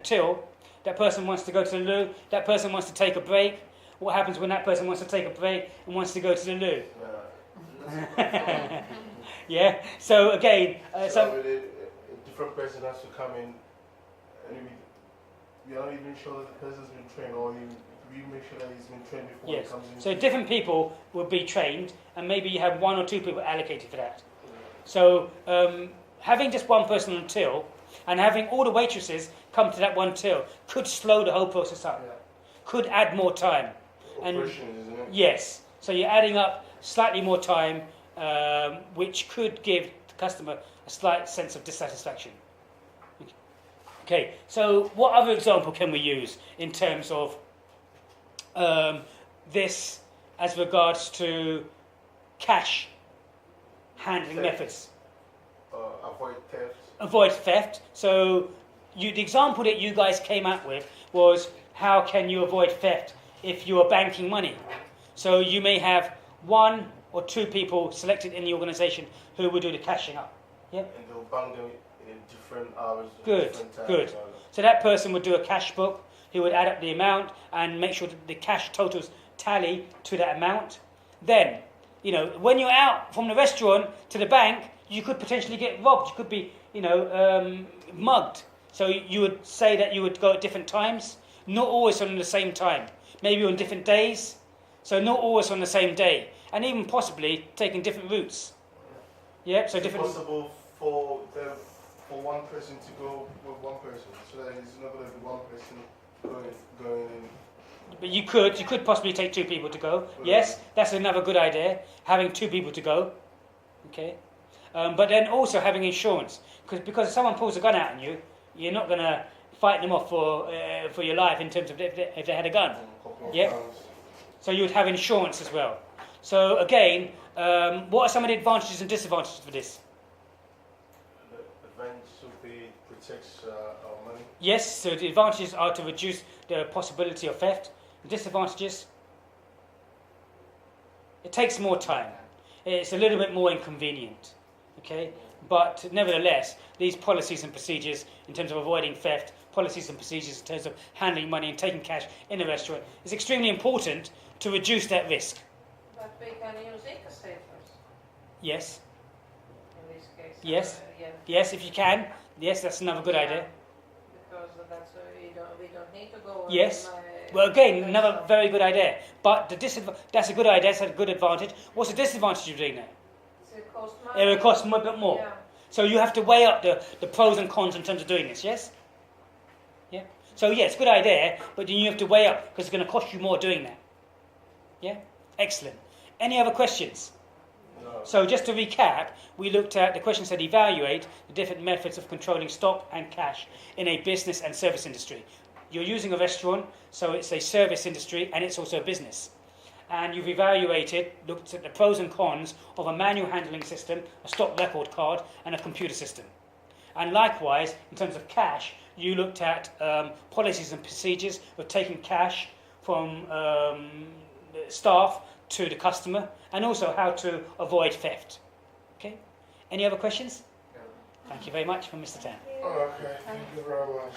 till. That person wants to go to the loo. That person wants to take a break. What happens when that person wants to take a break and wants to go to the loo? Yeah. So again, a different person has to come in, and we are not even sure that the person's been trained, or we make sure that he's been trained before he comes in. So different people will be trained, and maybe you have 1 or 2 people allocated for that. So having just one person on till and having all the waitresses come to that one till could slow the whole process up. Yeah. Could add more time. Operations, isn't it? Yes. So you're adding up slightly more time, which could give the customer a slight sense of dissatisfaction. Okay. So what other example can we use in terms of this as regards to cash handling methods? Avoid theft. Avoid theft. So the example that you guys came up with was how can you avoid theft if you are banking money? So you may have 1 or 2 people selected in the organisation who will do the cashing up. Yeah. And they'll bank them in different hours. Good. Different times. Good. So that person would do a cash book. He would add up the amount and make sure that the cash totals tally to that amount. Then, when you're out from the restaurant to the bank, you could potentially get robbed. You could be, mugged. So you would say that you would go at different times, not always on the same time. Maybe on different days. So not always on the same day, and even possibly taking different routes. Yeah. So different. It's possible for one person to go with one person, so that it's not going to be one person going in. But you could possibly take 2 people to go. Yes, that's another good idea. Having 2 people to go. Okay. But then also having insurance, because if someone pulls a gun out on you, you're not going to fight them off for your life in terms of if they had a gun. Yeah. So you would have insurance as well. So again, what are some of the advantages and disadvantages for this? The advantage would be protects our money. Yes. So the advantages are to reduce the possibility of theft. The disadvantages: it takes more time. It's a little bit more inconvenient. Okay. But nevertheless, these policies and procedures in terms of avoiding theft, policies and procedures in terms of handling money and taking cash in a restaurant is extremely important to reduce that risk. But we can use eco-savers Yes. in this case. Yes. Yeah. Yes, if you can. Yes, that's another good idea. Because that's we don't need to go. Yes. Well, again, another very good idea. But that's a good idea. That's a good advantage. What's the disadvantage of doing that? It costs money. It will cost a bit more. Yeah. So you have to weigh up the pros and cons in terms of doing this. Yes. Yeah. So yes, good idea. But then you have to weigh up because it's going to cost you more doing that. Yeah. Excellent. Any other questions? No. So just to recap, we looked at the questions that evaluate the different methods of controlling stock and cash in a business and service industry. You're using a restaurant, so it's a service industry and it's also a business. And you've looked at the pros and cons of a manual handling system, a stock record card, and a computer system. And likewise, in terms of cash, you looked at policies and procedures of taking cash from staff to the customer, and also how to avoid theft. Okay? Any other questions? Thank you very much from Mr. Tan. Okay, thank you very much.